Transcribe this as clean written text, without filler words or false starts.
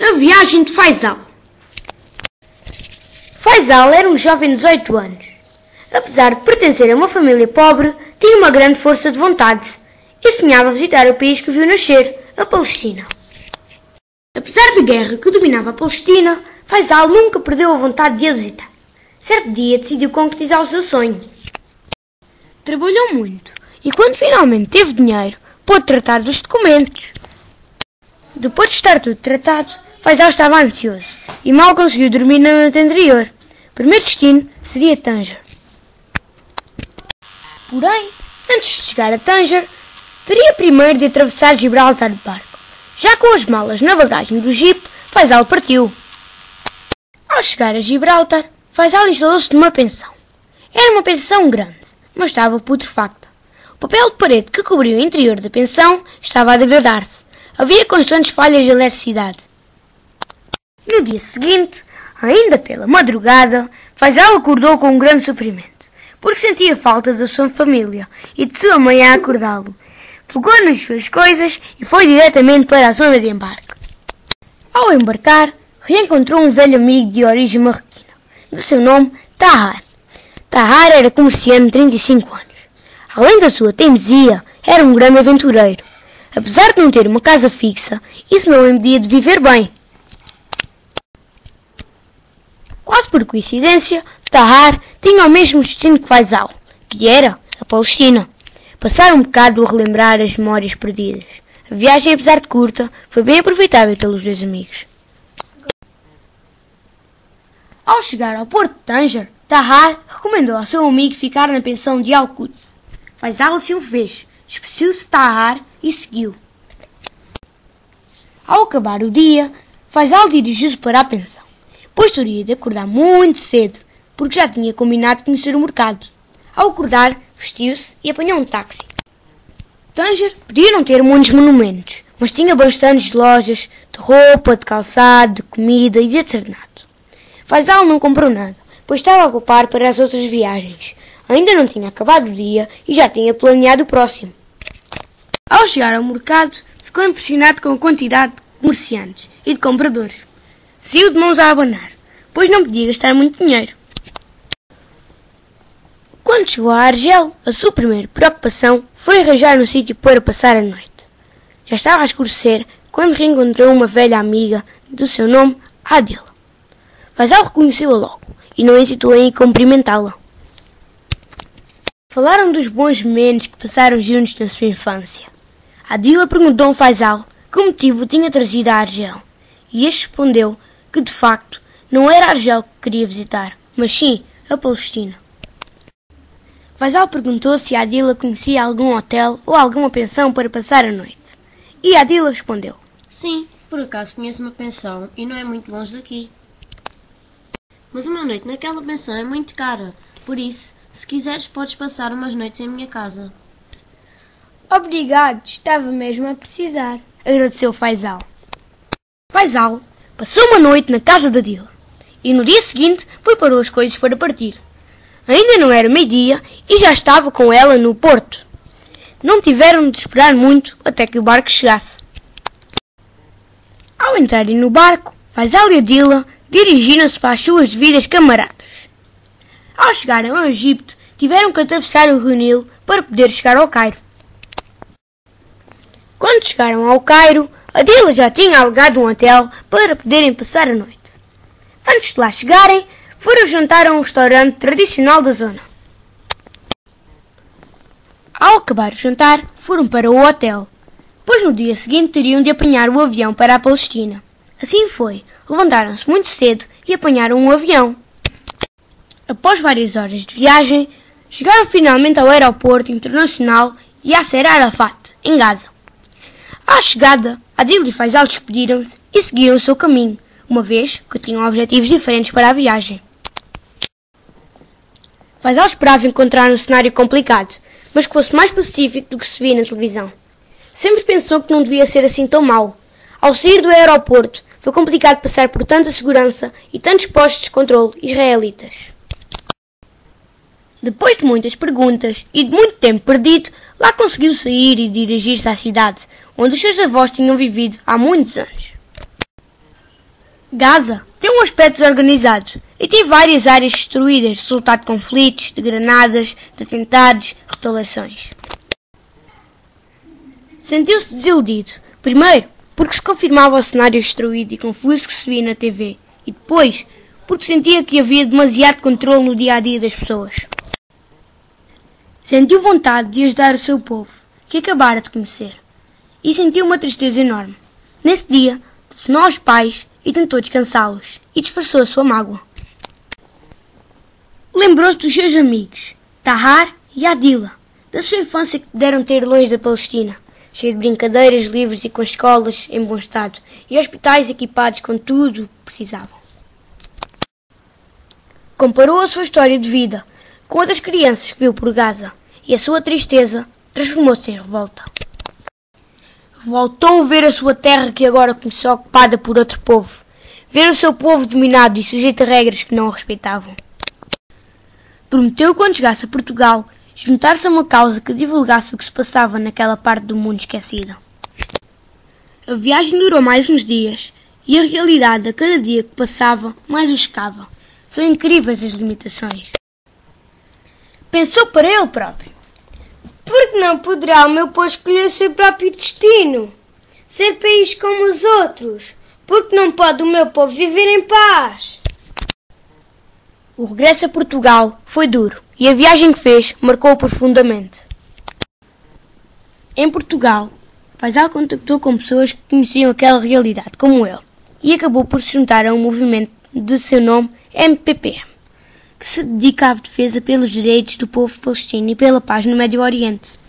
A viagem de Faisal. Faisal era um jovem de 18 anos. Apesar de pertencer a uma família pobre, tinha uma grande força de vontade e sonhava visitar o país que viu nascer, a Palestina. Apesar da guerra que dominava a Palestina, Faisal nunca perdeu a vontade de a visitar. Certo dia decidiu concretizar o seu sonho. Trabalhou muito e quando finalmente teve dinheiro, pôde tratar dos documentos. Depois de estar tudo tratado, Faisal estava ansioso e mal conseguiu dormir na noite anterior. O primeiro destino seria Tanger. Porém, antes de chegar a Tanger, teria primeiro de atravessar Gibraltar de barco. Já com as malas na bagagem do jipe, Faisal partiu. Ao chegar a Gibraltar, Faisal instalou-se numa pensão. Era uma pensão grande, mas estava putrefacta. O papel de parede que cobria o interior da pensão estava a degradar-se. Havia constantes falhas de eletricidade. No dia seguinte, ainda pela madrugada, Faisal acordou com um grande sofrimento, porque sentia falta da sua família e de sua mãe a acordá-lo. Pegou nas suas coisas e foi diretamente para a zona de embarque. Ao embarcar, reencontrou um velho amigo de origem marroquina, de seu nome Tahar. Tahar era comerciante de 35 anos. Além da sua teimosia, era um grande aventureiro. Apesar de não ter uma casa fixa, isso não o impedia de viver bem. Quase por coincidência, Tahar tinha o mesmo destino que Faisal, que era a Palestina. Passaram um bocado a relembrar as memórias perdidas. A viagem, apesar de curta, foi bem aproveitada pelos dois amigos. Ao chegar ao porto de Tanger, Tahar recomendou ao seu amigo ficar na pensão de Al-Quds. Faisal assim o fez, despediu-se de Tahar e seguiu. Ao acabar o dia, Faisal dirigiu-se para a pensão, pois teria de acordar muito cedo, porque já tinha combinado conhecer o mercado. Ao acordar, vestiu-se e apanhou um táxi. Tanger podia não ter muitos monumentos, mas tinha bastantes lojas de roupa, de calçado, de comida e de artesanato. Faisal não comprou nada, pois estava a poupar para as outras viagens. Ainda não tinha acabado o dia e já tinha planeado o próximo. Ao chegar ao mercado, ficou impressionado com a quantidade de comerciantes e de compradores. Saiu de mãos a abanar, pois não podia gastar muito dinheiro. Quando chegou a Argel, a sua primeira preocupação foi arranjar um sítio para passar a noite. Já estava a escurecer quando reencontrou uma velha amiga do seu nome, Adila. Faisal reconheceu-a logo e não hesitou em cumprimentá-la. Falaram dos bons momentos que passaram juntos na sua infância. Adila perguntou a Faisal que motivo tinha trazido a Argel, e este respondeu que, de facto, não era Argel que queria visitar, mas sim a Palestina. Faisal perguntou se Adila conhecia algum hotel ou alguma pensão para passar a noite. E Adila respondeu: Sim, por acaso conheço uma pensão e não é muito longe daqui. Mas uma noite naquela pensão é muito cara, por isso, se quiseres podes passar umas noites em minha casa. Obrigado, estava mesmo a precisar, agradeceu Faisal. Faisal passou uma noite na casa da Adila e no dia seguinte preparou as coisas para partir. Ainda não era meio-dia e já estava com ela no porto. Não tiveram de esperar muito até que o barco chegasse. Ao entrarem no barco, Faisal e Adila dirigiram-se para as suas devidas camaradas. Ao chegarem ao Egito, tiveram que atravessar o Rio Nilo para poder chegar ao Cairo. Quando chegaram ao Cairo, Adila já tinha alugado um hotel para poderem passar a noite. Antes de lá chegarem, foram jantar a um restaurante tradicional da zona. Ao acabar o jantar, foram para o hotel, pois no dia seguinte teriam de apanhar o avião para a Palestina. Assim foi, levantaram-se muito cedo e apanharam um avião. Após várias horas de viagem, chegaram finalmente ao aeroporto internacional Yasser Arafat, em Gaza. À chegada, Adila e Faisal despediram-se e seguiram o seu caminho, uma vez que tinham objetivos diferentes para a viagem. Faisal esperava encontrar um cenário complicado, mas que fosse mais pacífico do que se via na televisão. Sempre pensou que não devia ser assim tão mau. Ao sair do aeroporto, foi complicado passar por tanta segurança e tantos postos de controle israelitas. Depois de muitas perguntas e de muito tempo perdido, lá conseguiu sair e dirigir-se à cidade, onde os seus avós tinham vivido há muitos anos. Gaza tem um aspecto desorganizado e tem várias áreas destruídas, resultado de conflitos, de granadas, de atentados, retaliações. Sentiu-se desiludido, primeiro porque se confirmava o cenário destruído e confuso que se via na TV, e depois porque sentia que havia demasiado controle no dia-a-dia das pessoas. Sentiu vontade de ajudar o seu povo, que acabara de conhecer, e sentiu uma tristeza enorme. Nesse dia, telefonou aos pais e tentou descansá-los, e disfarçou a sua mágoa. Lembrou-se dos seus amigos, Tahar e Adila, da sua infância que puderam ter longe da Palestina, cheio de brincadeiras livres e com escolas em bom estado, e hospitais equipados com tudo o que precisavam. Comparou a sua história de vida com a das crianças que viu por Gaza, e a sua tristeza transformou-se em revolta. Revoltou ver a sua terra que agora começou ocupada por outro povo, ver o seu povo dominado e sujeito a regras que não o respeitavam. Prometeu quando chegasse a Portugal juntar-se a uma causa que divulgasse o que se passava naquela parte do mundo esquecida. A viagem durou mais uns dias e a realidade a cada dia que passava mais o chocava. São incríveis as limitações. Pensou para ele próprio. Por que não poderá o meu povo escolher o seu próprio destino? Ser país como os outros? Por que não pode o meu povo viver em paz? O regresso a Portugal foi duro e a viagem que fez marcou-o profundamente. Em Portugal, Faisal contactou com pessoas que conheciam aquela realidade como ele e acabou por se juntar a um movimento de seu nome MPPM, que se dedica à defesa pelos direitos do povo palestino e pela paz no Médio Oriente.